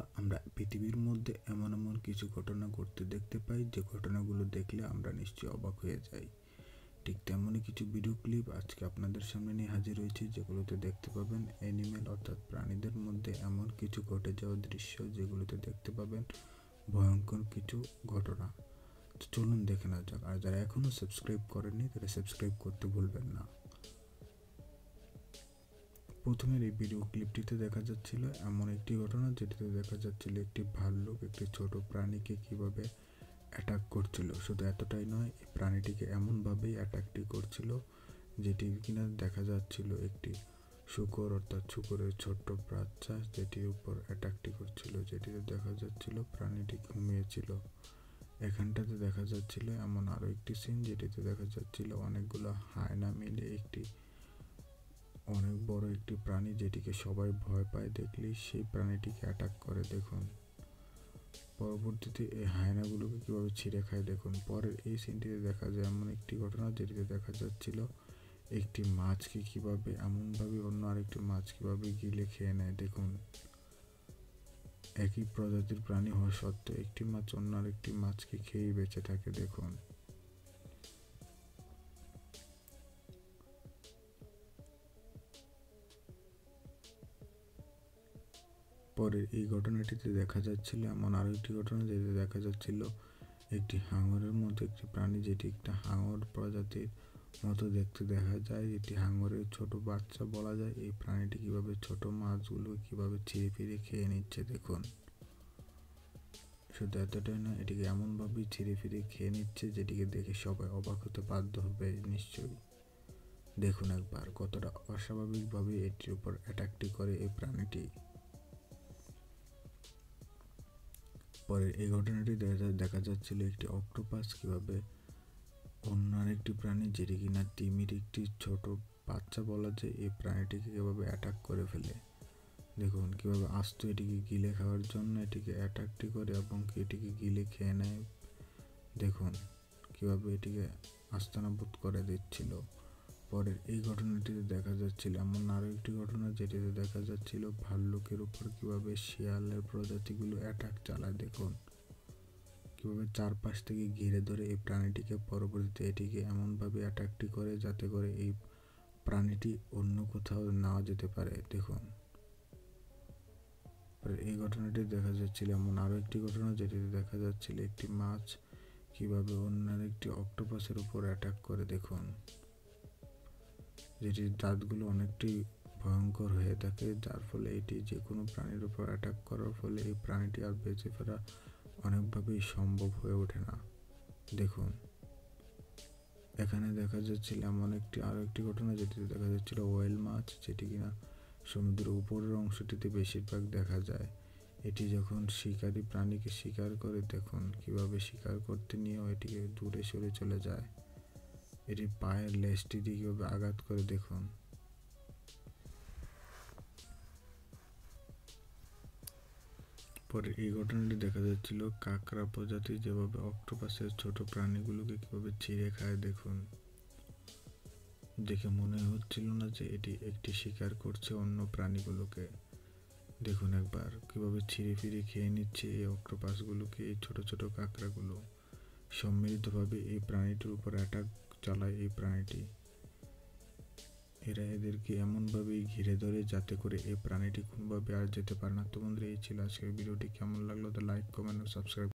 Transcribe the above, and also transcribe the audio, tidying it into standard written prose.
বন্ধুরা, আমরা পৃথিবীর মধ্যে এমন এমন কিছু ঘটনা ঘটতে দেখতে পাই যে ঘটনাগুলো দেখলে আমরা নিশ্চয়ই অবাক হয়ে যাই। ঠিক তেমনই কিছু ভিডিও ক্লিপ আজকে আপনাদের সামনে নিয়ে হাজির হয়েছি, যেগুলোতে দেখতে পাবেন অ্যানিমেল অর্থাৎ প্রাণীদের মধ্যে এমন কিছু ঘটে যাওয়া দৃশ্য, যেগুলোতে দেখতে পাবেন ভয়ঙ্কর কিছু ঘটনা। তো চলুন দেখে নেওয়া যাক। আর যারা এখনও সাবস্ক্রাইব করেননি তারা সাবস্ক্রাইব করতে ভুলবেন না। প্রথমের এই ভিডিও ক্লিপটিতে দেখা যাচ্ছিল এমন একটি ঘটনা, যেটিতে দেখা যাচ্ছিল একটি ভাল্লুক একটি ছোট প্রাণীকে কিভাবে অ্যাটাক করছিল। শুধু এতটাই নয়, এই প্রাণীটিকে এমনভাবেই অ্যাটাকটি করছিল যেটি কিনা দেখা যাচ্ছিল একটি শূকর অর্থাৎ শূকরের ছোট্ট বাচ্চা, যেটির উপর অ্যাটাকটি করছিল। যেটিতে দেখা যাচ্ছিল প্রাণীটি ঘুমিয়েছিল। এখানটাতে দেখা যাচ্ছিল এমন আরও একটি সিন, যেটিতে দেখা যাচ্ছিল অনেকগুলো হায়না মিলে একটি অনেক বড় একটি প্রাণী, যেটিকে সবাই ভয় পায় দেখলেই সেই প্রাণীটিকে অ্যাটাক করে। দেখুন পরবর্তীতে এই হায়নাগুলোকে কীভাবে ছিঁড়ে খায়। দেখুন পরের এই সিনটিতে দেখা যায় এমন একটি ঘটনা, যেটিতে দেখা যাচ্ছিল একটি মাছকে কীভাবে এমনভাবে অন্য আরেকটি মাছ কীভাবে গিলে খেয়ে নেয়। দেখুন একই প্রজাতির প্রাণী হওয়া সত্ত্বেও একটি মাছ অন্য আরেকটি মাছকে খেয়েই বেঁচে থাকে। দেখুন পরের এই ঘটনাটিতে দেখা যাচ্ছিল এমন আরও একটি ঘটনা, যেটিতে দেখা যাচ্ছিল একটি হাঙরের মতো একটি প্রাণী, যেটি একটা হাঙর প্রজাতির মতো দেখতে দেখা যায়, যেটি হাঙরের ছোট বাচ্চা বলা যায়। এই প্রাণীটি কীভাবে ছোট মাছগুলো কীভাবে ছিঁড়ে ফিরে খেয়ে নিচ্ছে। দেখুন শুধু এতটাই না, এটিকে এমনভাবেই ছিঁড়ে ফিরে খেয়ে নিচ্ছে যেটিকে দেখে সবাই অবাক হতে বাধ্য হবে নিশ্চয়ই। দেখুন একবার কতটা অস্বাভাবিকভাবে এটির উপর অ্যাটাকটি করে এই প্রাণীটি। পরের এই ঘটনাটি দেখা যাচ্ছিল একটি অক্টোপাস কীভাবে অন্য আরেকটি প্রাণী, যেটি কিনা তিমির একটি ছোট বাচ্চা বলা যায়, এই প্রাণীটিকে কীভাবে অ্যাটাক করে ফেলে। দেখুন কীভাবে আস্ত এটিকে গিলে খাওয়ার জন্য এটিকে অ্যাটাকটি করে এবং এটিকে গিলে খেয়ে নেয়। দেখুন কীভাবে এটিকে আস্তানাবুদ করে দিচ্ছিল। পরের এই ঘটনাটিতে দেখা যাচ্ছিল এমন আরও একটি ঘটনা, যেটিতে দেখা যাচ্ছিল ভাল্লুকের উপর কীভাবে শিয়ালের প্রজাতিগুলো অ্যাটাক চালায়। দেখুন কীভাবে চারপাশ থেকে ঘিরে ধরে এই প্রাণীটিকে, পরবর্তীতে এটিকে এমনভাবে অ্যাটাকটি করে যাতে করে এই প্রাণীটি অন্য কোথাও নেওয়া যেতে পারে। দেখুন এই ঘটনাটি দেখা যাচ্ছিল এমন আরও একটি ঘটনা, যেটিতে দেখা যাচ্ছিল একটি মাছ কীভাবে অন্য একটি অক্টোপাসের উপর অ্যাটাক করে। দেখুন যেটির দাঁতগুলো অনেকটাই ভয়ঙ্কর হয়ে থাকে, যার ফলে এটি যে কোনো প্রাণীর উপর অ্যাটাক করার ফলে এই প্রাণীটি আর বেঁচে ফেরা অনেকভাবেই সম্ভব হয়ে ওঠে না। দেখুন এখানে দেখা যাচ্ছিল এমন আরও একটি ঘটনা, যেটিতে দেখা যাচ্ছিল ওয়েল মাছ, যেটি কিনা সমুদ্রের উপরের অংশটিতে বেশিরভাগ দেখা যায়। এটি যখন শিকারী প্রাণীকে শিকার করে, দেখুন কীভাবে শিকার করতে নিয়েও এটিকে দূরে সরে চলে যায়। এটি পায়ের লেজটি দিয়ে কীভাবে আঘাত করে। দেখুন পরে এই ঘটনাটি দেখা যাচ্ছিল কাঁকড়া প্রজাতি যেভাবে অক্টোপাসের ছোট প্রাণীগুলোকে কীভাবে ছিঁড়ে খায়। দেখুন দেখে মনে হচ্ছিল না যে এটি একটি শিকার করছে অন্য প্রাণীগুলোকে। দেখুন একবার কীভাবে ছিঁড়ে ফিরে খেয়ে নিচ্ছে এই অক্টোপাসগুলোকে, এই ছোট ছোট কাঁকড়াগুলো। সম্মিলিতভাবে এই প্রাণীটির উপর অ্যাটাক চালায় এই প্রাণীটি। এরা এদেরকে এমনভাবেই ঘিরে ধরে যাতে করে এই প্রাণীটি কোনোভাবে আর যেতে পারে না। তো বন্ধুরা, এই ছিল আজকের ভিডিওটি। কেমন লাগলো তা লাইক, কমেন্ট ও সাবস্ক্রাইব